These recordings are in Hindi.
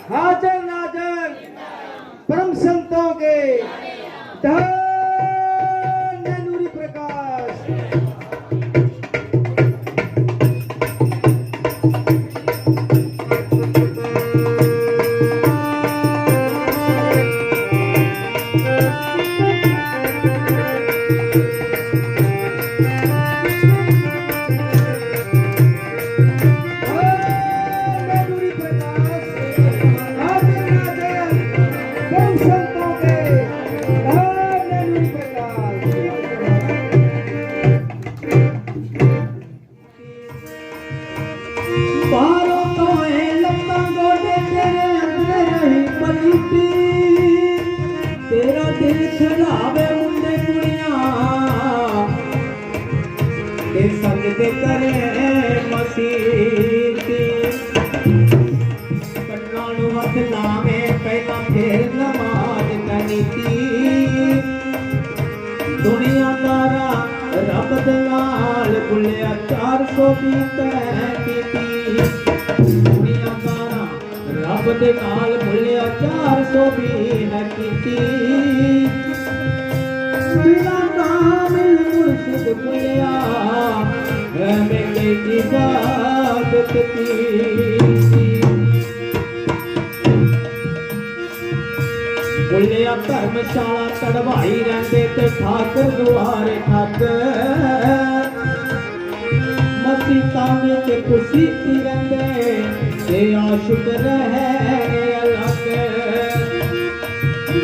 हाजर नाजर परम संतों के धन्य नूरी प्रकाश। तेरा दिल खरावे मुंडे कुड़ियां ते सजदे करे मसीती कन्ना नू हथ लावे पहला फिर नमाज कनीती दुनियादारा रब दे नाल बुलिया 420 कीती दुनियादारा रब दे नाल बुलिया 420 कीती बिना कामिल मुर्शिद बुलिया मेरे इबादत की बुलिया धर्मशाला कढ़वाई रहंदे ते ठाकुर दुआरे ठग मसीता में खुशी थी रहंदे ते आशुक रहे अलग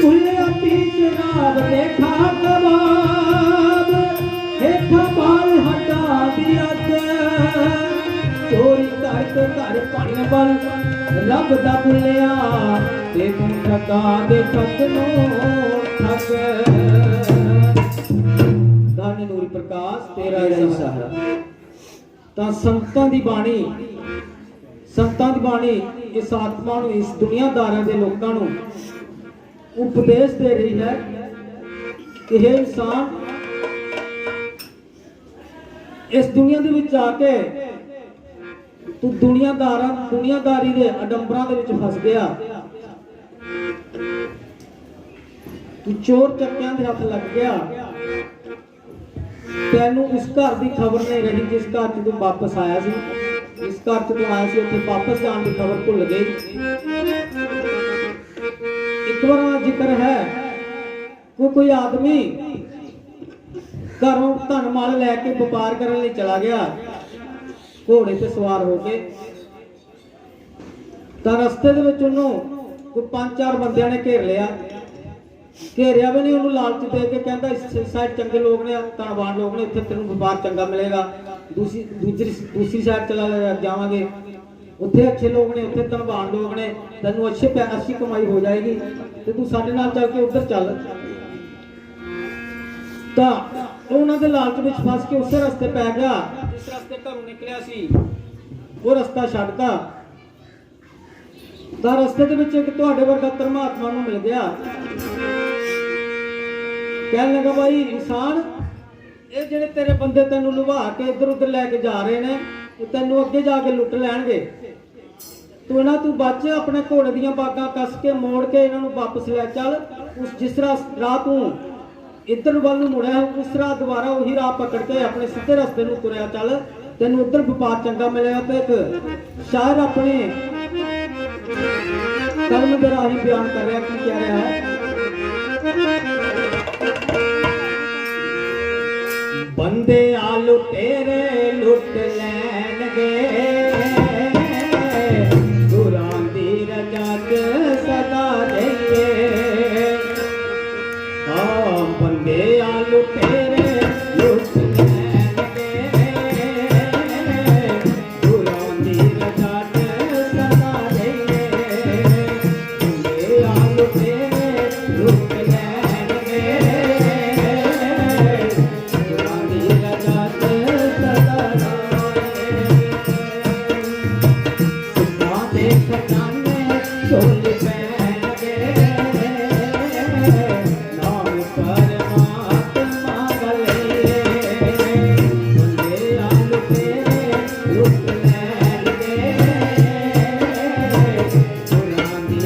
बुलिया पीछ रात देखा कबाब हेठा बाल हटा दिया चोरी करके घर पन बल रब दा बुलिया ते तू ठगा दे ठगनो ठग धन नूरी प्रकाश तेरा ही सहारा। तां संतां दी बाणी इस आत्मा नूं इस दुनियादारां दे लोकां नूं उपदेश दे रही है कि हे इंसान इस दुनिया दे विच आके तू दुनियादारी दे अडंबरां दे विच फस गया तू चोर चक्कियां दे हथ लग गया तैनू उस घर की खबर नहीं रही जिस घर च तू वापस आया सी जिस घर च तू आया सी उत्थे वापस जाने की खबर भुल गई। एक बार जिक्र है कोई आदमी घरों धन माल लैके व्यापार करने लिए चला गया घोड़े से सवार होके तो रस्ते दे विच उन्होंने कोई 5-4 बंदियां ने घेर लिया घेरिया भी नहीं उन्होंने लालच दे के कहता इस साइड चंगे लोग ने धनवान लोग ने इत्थे तेनों व्यापार चंगा मिलेगा दूसरी साइड चला जावांगे उत्थे अच्छे लोग ने उत्थे धनवान लोग ने तेनों अच्छी कमाई हो जाएगी तो तू साडे नाल चल के उधर चल तां उन्होंने लालच में फस के उस रस्ते पै गया जिस रस्ते घरों निकलिया सी वो रस्ता छड्डता तां रस्ते दे विच एक तुहाडे वर्गा धर्मात्मा नूं मिल गया कहने लगा भाई इंसान ये जिहड़े तेरे बंदे तेनों लुभा के इधर उधर लैके जा रहे हैं तेनों अगे जाके लुट लैणगे तू इन्हां तू बच अपने घोड़े दीयां बागां कस के मोड़ के इन्हां नूं वापस लै चल उस जिस राह तू इधर वाल मुड़िया उस राह दोबारा वही राह पकड़ के अपने सीधे रस्ते नूं तुरिया चल तेनों उधर व्यापार चंगा मिलेगा। तो एक शायर अपने कलम दे राही बयान कर रहा कि कह रहा है बंदे आलू तेरे लुट लैणगे गुरां दी रजा च सदा देंगे बंदे आलू तेरे लुट लैणगे गुरां दी रजा च सदा देंगे बंदे आलू तेरे लुट लैणगे गुरां दी रजा च सदा देंगे दे खजाने चोल पैणगे नाम परमात्मा गले बंदे आलू तेरे लुट लैणगे गुरां दी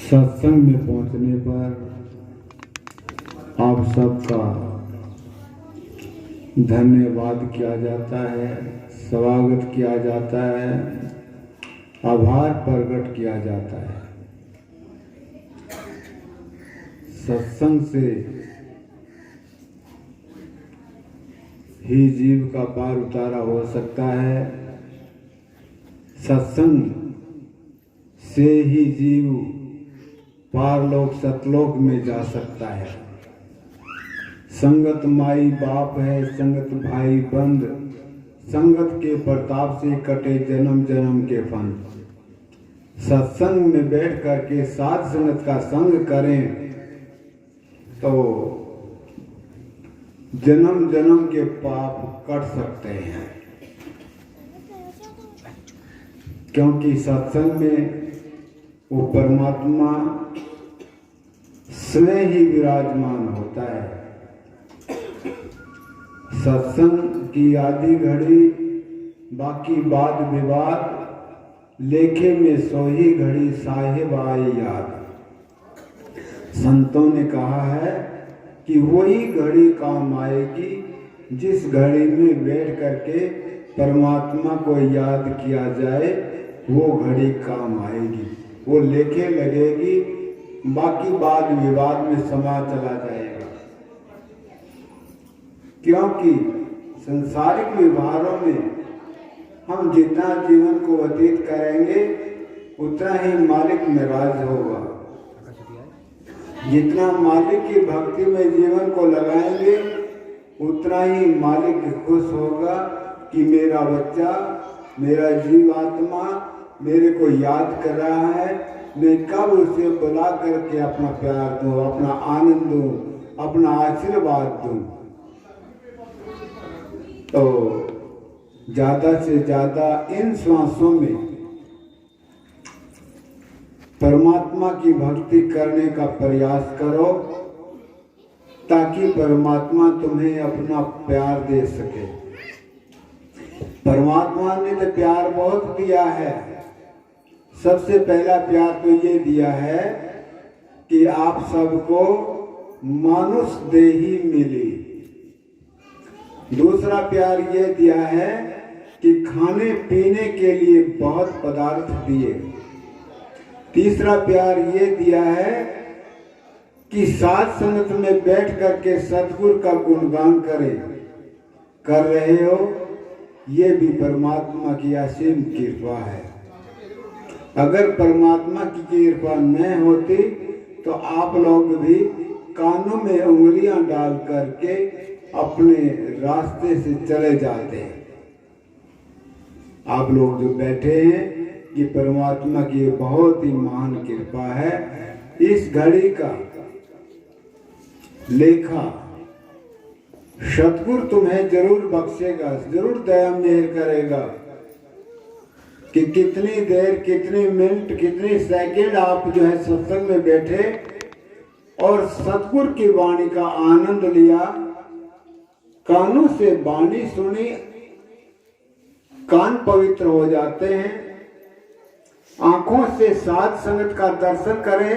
सत्संग में पहुंचने पर आप सबका धन्यवाद किया जाता है, स्वागत किया जाता है, आभार प्रकट किया जाता है। सत्संग से ही जीव का पार उतारा हो सकता है। सत्संग से ही जीव पारलोक सतलोक में जा सकता है। संगत माई बाप है, संगत भाई बंद, संगत के प्रताप से कटे जन्म जन्म के फंद। सत्संग में बैठ करके साध संगत का संग करें तो जन्म जन्म के पाप कट सकते हैं, क्योंकि सत्संग में वो परमात्मा स्वयं ही विराजमान होता है। सत्संग की आधी घड़ी बाकी वाद विवाद, लेखे में सोही घड़ी साहिब आई याद। संतों ने कहा है कि वही घड़ी काम आएगी जिस घड़ी में बैठ करके परमात्मा को याद किया जाए, वो घड़ी काम आएगी। वो लेखे लगेगी, बाकी वाद विवाद में समा चला जाएगा। क्योंकि संसारिक व्यवहारों में हम जितना जीवन को व्यतीत करेंगे उतना ही मालिक नाराज होगा। जितना मालिक की भक्ति में जीवन को लगाएंगे उतना ही मालिक खुश होगा कि मेरा बच्चा, मेरा जीवात्मा मेरे को याद कर रहा है, मैं कब उसे बुला करके अपना प्यार दूं, अपना आनंद दूं, अपना आशीर्वाद दूं। तो ज्यादा से ज्यादा इन श्वासों में परमात्मा की भक्ति करने का प्रयास करो ताकि परमात्मा तुम्हें अपना प्यार दे सके। परमात्मा ने तो प्यार बहुत दिया है। सबसे पहला प्यार तो ये दिया है कि आप सबको मानुष देही मिली। दूसरा प्यार ये दिया है कि खाने पीने के लिए बहुत पदार्थ दिए। तीसरा प्यार ये दिया है कि साथ संगत में बैठ करके सतगुरु का गुणगान करें। कर रहे हो, ये भी परमात्मा की असीम कृपा है। अगर परमात्मा की कृपा न होती तो आप लोग भी कानों में उंगलियां डाल करके अपने रास्ते से चले जाते हैं। आप लोग जो बैठे हैं, ये परमात्मा की बहुत ही महान कृपा है। इस घड़ी का लेखा सतगुरु तुम्हें जरूर बख्शेगा, जरूर दया मेहर करेगा कि कितनी देर, कितने मिनट, कितने सेकंड आप जो है सत्संग में बैठे और सतगुरु की वाणी का आनंद लिया। कानों से वाणी सुनी, कान पवित्र हो जाते हैं। आंखों से साध संगत का दर्शन करें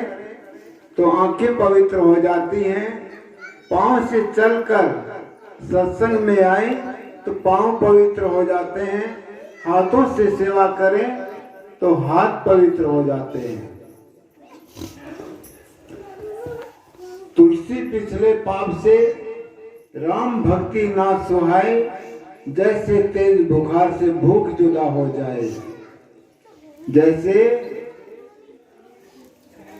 तो आंखें पवित्र हो जाती हैं। पांव से चलकर सत्संग में आए तो पांव पवित्र हो जाते हैं। हाथों से सेवा करें तो हाथ पवित्र हो जाते हैं। तुलसी पिछले पाप से राम भक्ति ना सुहाए, जैसे तेज बुखार से भूख जुदा हो जाए। जैसे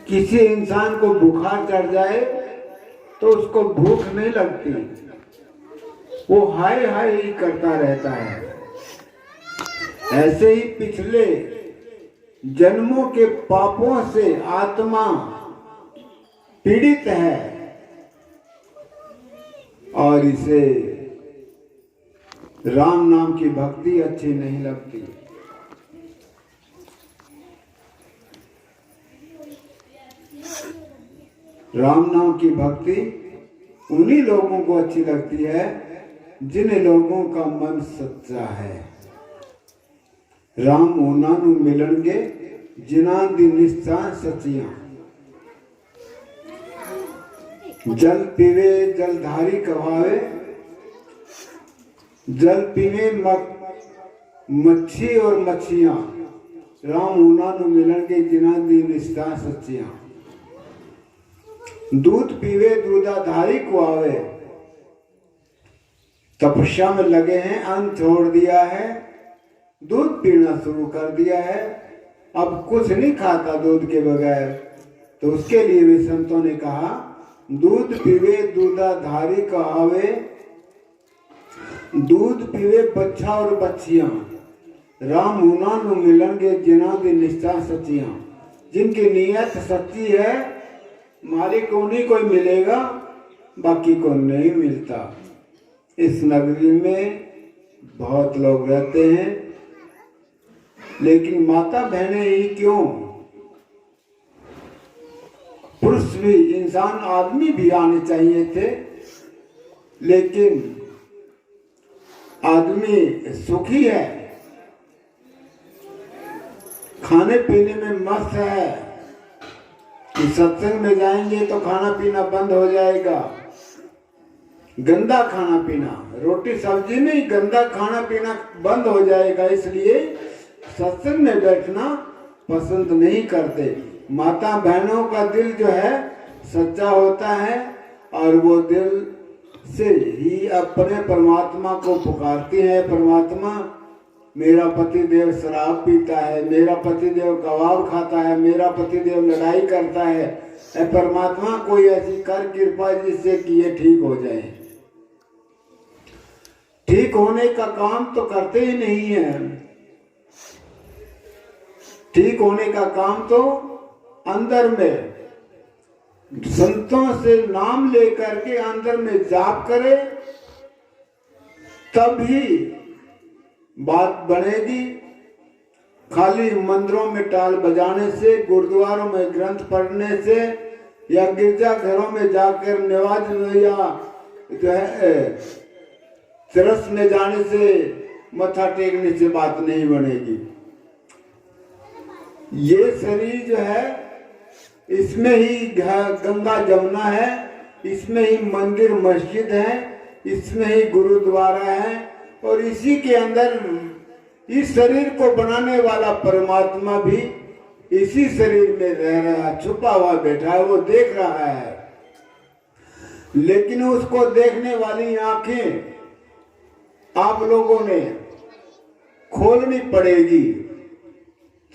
किसी इंसान को बुखार चढ़ जाए तो उसको भूख नहीं लगती, वो हाय हाय ही करता रहता है। ऐसे ही पिछले जन्मों के पापों से आत्मा पीड़ित है और इसे राम नाम की भक्ति अच्छी नहीं लगती। राम नाम की भक्ति उन्हीं लोगों को अच्छी लगती है जिन लोगों का मन सच्चा है। राम उन्हां नूं मिलणगे जिन्हां दी निष्ठा सच्चियां। जल पीवे जलधारी कहावे, जल पीवे मच्छी और मच्छियां। राम उन्हां नूं मिलणगे जिन्हां दी निष्ठा सच्चियां। दूध पीवे दूधाधारी को आवे। तपस्या में लगे हैं, अन्न छोड़ दिया है, दूध पीना शुरू कर दिया है, अब कुछ नहीं खाता दूध के बगैर। तो उसके लिए भी संतों ने कहा दूध पीवे दूधाधारी को आवे। दूध पीवे बच्चा और बच्चियां। राम उन्हां नूं मिलणगे जिन्हां दी निष्ठा सच्चियां। जिनकी नीयत सच्ची है मालिक उन्हीं को मिलेगा, बाकी को नहीं मिलता। इस नगरी में बहुत लोग रहते हैं, लेकिन माता बहनें ही क्यों, पुरुष भी, इंसान आदमी भी आने चाहिए थे, लेकिन आदमी सुखी है, खाने पीने में मस्त है कि सत्संग में जाएंगे तो खाना पीना बंद हो जाएगा। गंदा खाना पीना, रोटी सब्जी नहीं, गंदा खाना पीना बंद हो जाएगा, इसलिए सत्संग में बैठना पसंद नहीं करते। माता बहनों का दिल जो है सच्चा होता है और वो दिल से ही अपने परमात्मा को पुकारती है। परमात्मा मेरा पतिदेव शराब पीता है, मेरा पतिदेव कबाब खाता है, मेरा पतिदेव लड़ाई करता है। ऐ परमात्मा कोई ऐसी कर कृपा जिससे कि ये ठीक हो जाए। ठीक होने का काम तो करते ही नहीं है। ठीक होने का काम तो अंदर में संतों से नाम लेकर के अंदर में जाप करे, तभी बात बनेगी। खाली मंदिरों में टाल बजाने से, गुरुद्वारों में ग्रंथ पढ़ने से या गिरजा घरों में जाकर नमाज या जो है चरस में जाने से, मत्था टेकने से बात नहीं बनेगी। ये शरीर जो है इसमें ही गंगा जमुना है, इसमें ही मंदिर मस्जिद है, इसमें ही गुरुद्वारा है, और इसी के अंदर इस शरीर को बनाने वाला परमात्मा भी इसी शरीर में रह रहा, छुपा हुआ बैठा है, वो देख रहा है। लेकिन उसको देखने वाली आंखें आप लोगों ने खोलनी पड़ेगी।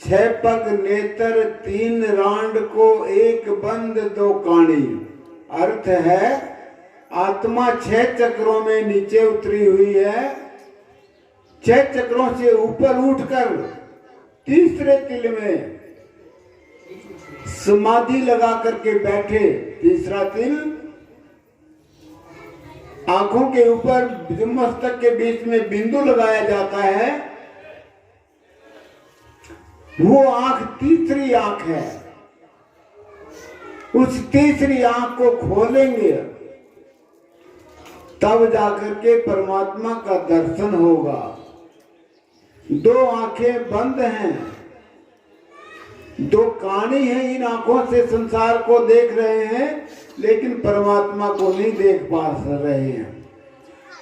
6 पग नेत्र 3 रांड को एक बंद 2 कानी। अर्थ है आत्मा 6 चक्रों में नीचे उतरी हुई है, 6 चक्रों से ऊपर उठकर तीसरे तिल में समाधि लगा करके बैठे। तीसरा तिल आंखों के ऊपर मस्तक के बीच में बिंदु लगाया जाता है, वो आंख तीसरी आंख है। उस तीसरी आंख को खोलेंगे तब जाकर के परमात्मा का दर्शन होगा। 2 आंखें बंद हैं, 2 कानी हैं, इन आंखों से संसार को देख रहे हैं लेकिन परमात्मा को नहीं देख पा रहे हैं।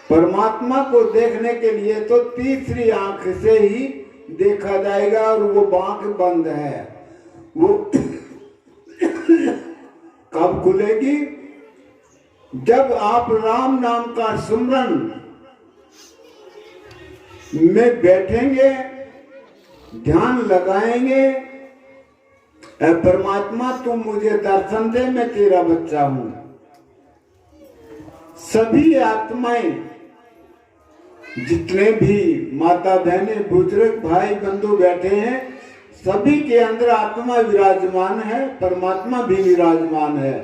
परमात्मा को देखने के लिए तो तीसरी आंख से ही देखा जाएगा, और वो आंख बंद है। वो कब खुलेगी? जब आप राम नाम का सुमरन में बैठेंगे, ध्यान लगाएंगे, परमात्मा तुम मुझे दर्शन दे, मैं तेरा बच्चा हूं। सभी आत्माएं, जितने भी माता बहनें बुजुर्ग भाई बंधु बैठे हैं, सभी के अंदर आत्मा विराजमान है, परमात्मा भी विराजमान है।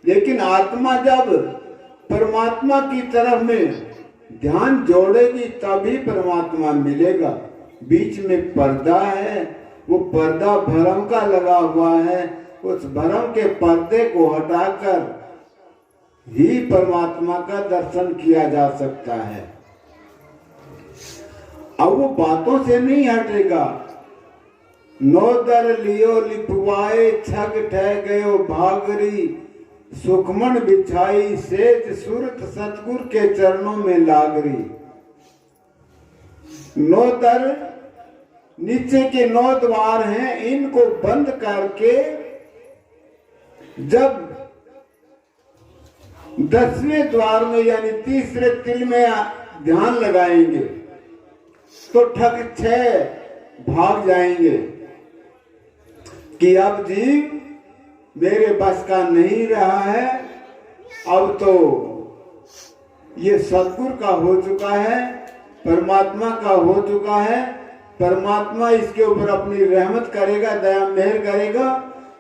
लेकिन आत्मा जब परमात्मा की तरफ में ध्यान जोड़ेगी तभी परमात्मा मिलेगा। बीच में पर्दा है, वो पर्दा भरम का लगा हुआ है, उस भरम के पर्दे को हटाकर ही परमात्मा का दर्शन किया जा सकता है। अब वो बातों से नहीं हटेगा। 9 दर लियो लिपवाए, छग ठह गयो भागरी, सुखमन बिछाई सेज सूरत सतगुर के चरणों में लागरी। 9 दर नीचे के 9 द्वार हैं, इनको बंद करके जब 10वें द्वार में यानी तीसरे तिल में ध्यान लगाएंगे तो ठग 6 भाग जाएंगे कि अब जीव मेरे बस का नहीं रहा है, अब तो ये सतगुरु का हो चुका है, परमात्मा का हो चुका है। परमात्मा इसके ऊपर अपनी रहमत करेगा, दया मेहर करेगा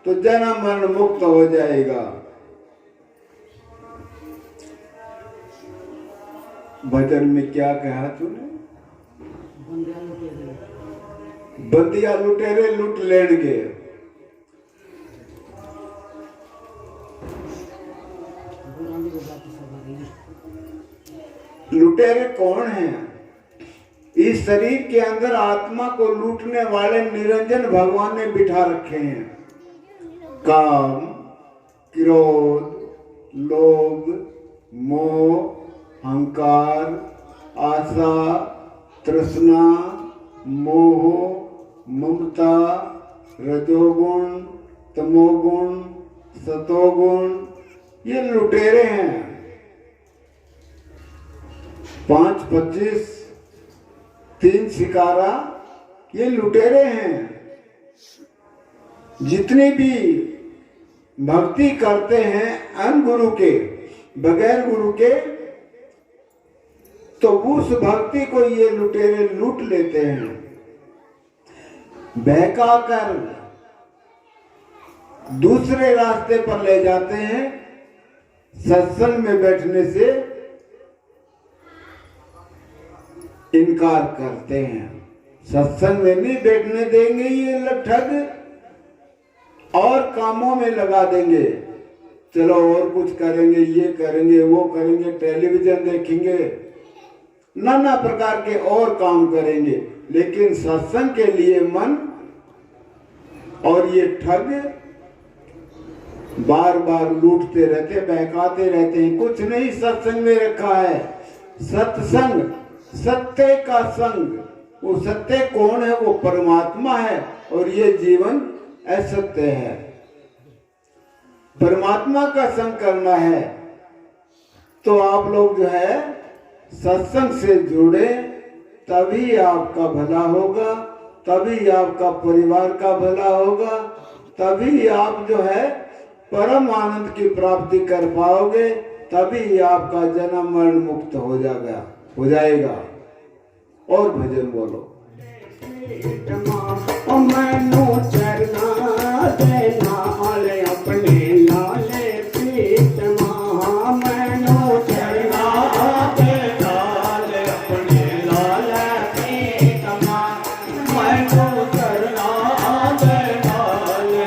तो जन्म मरण मुक्त हो जाएगा। भजन में क्या कहा तूने? बंदिया लुटेरे लुट लेंगे। लुटेरे कौन हैं? इस शरीर के अंदर आत्मा को लूटने वाले निरंजन भगवान ने बिठा रखे हैं। काम, क्रोध, लोभ, मोह, अहंकार, आशा, तृष्णा, मोह, ममता, रजोगुण, तमोगुण, सतोगुण, ये लुटेरे हैं। 5, 25, तीन शिकारा ये लुटेरे हैं। जितनी भी भक्ति करते हैं अन गुरु के, बगैर गुरु के, तो उस भक्ति को ये लुटेरे लूट लेते हैं, बहका कर दूसरे रास्ते पर ले जाते हैं। सत्संग में बैठने से इनकार करते हैं, सत्संग में नहीं बैठने देंगे ये ठग, और कामों में लगा देंगे। चलो और कुछ करेंगे, ये करेंगे, वो करेंगे, टेलीविजन देखेंगे, नाना प्रकार के और काम करेंगे, लेकिन सत्संग के लिए मन, और ये ठग बार बार लूटते रहते, बहकाते रहते हैं। कुछ नहीं सत्संग में रखा है। सत्संग सत्य का संग, वो सत्य कौन है? वो परमात्मा है, और ये जीवन असत्य है। परमात्मा का संग करना है तो आप लोग जो है सत्संग से जुड़े, तभी आपका भला होगा, तभी आपका परिवार का भला होगा, तभी आप जो है परम आनंद की प्राप्ति कर पाओगे, तभी आपका जन्म मरण मुक्त हो जाएगा। और भजन बोलो। मैनू चरना देना अपने लाले प्रीत मां, मैनू चरना देना अपने लाले प्रीत मां, मैनू चरना देना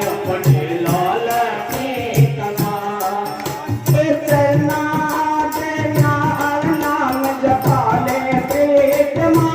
अपने लाले प्रीत मां, चरना देना नाम जपाले प्रीत मां,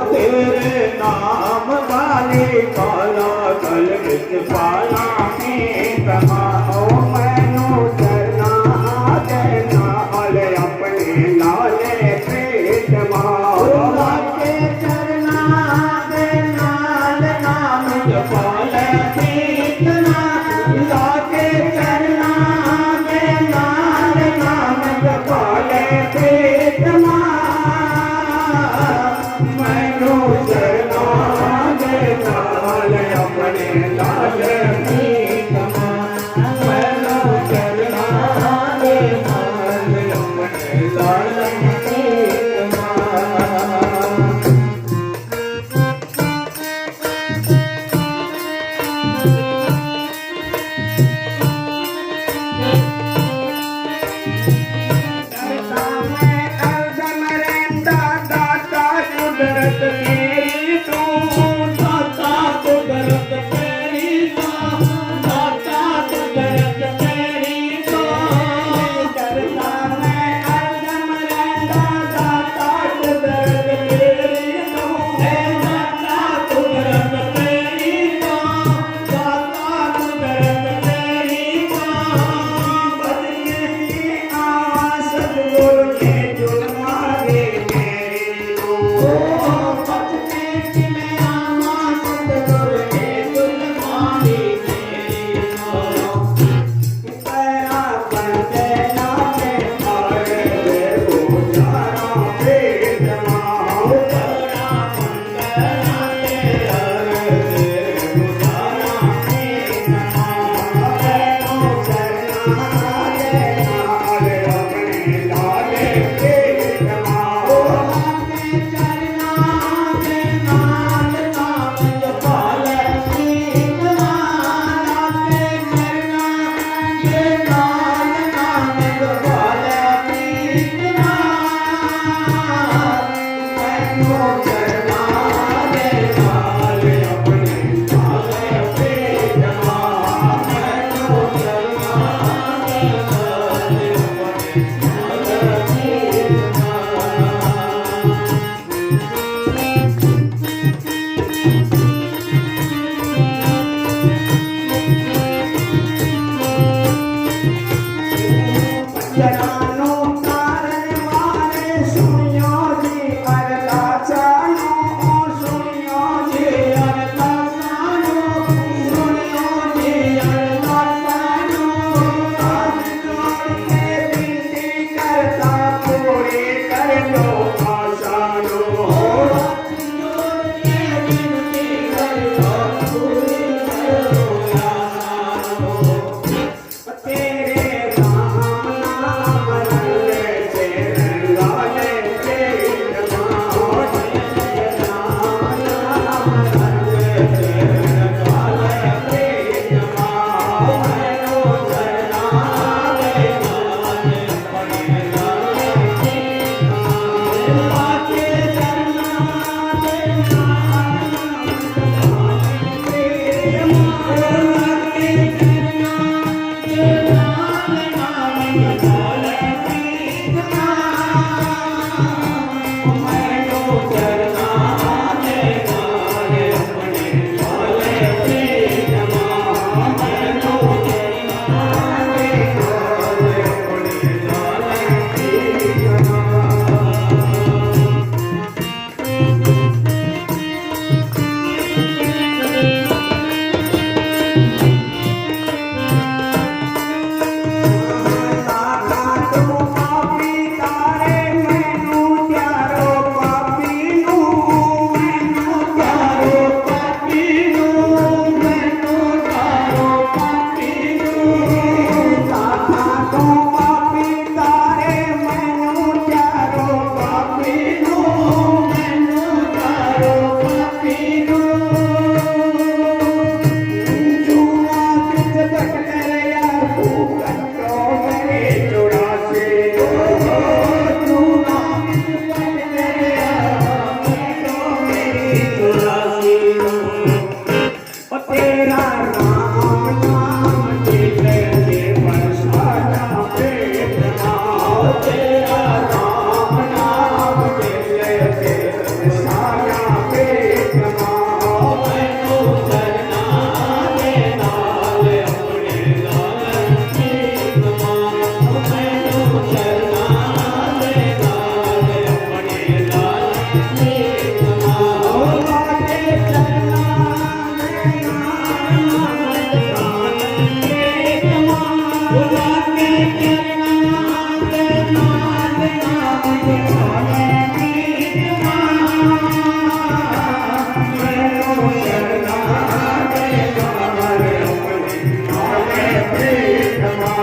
तेरे नाम वाले काला गल विच पाला मैनू चरना देना अपने लाले प्रीत मां। लागे चरना दे नाल नाम जपाले मीतवा मैनू चरना दे नाल अपने नाले प्रीतमा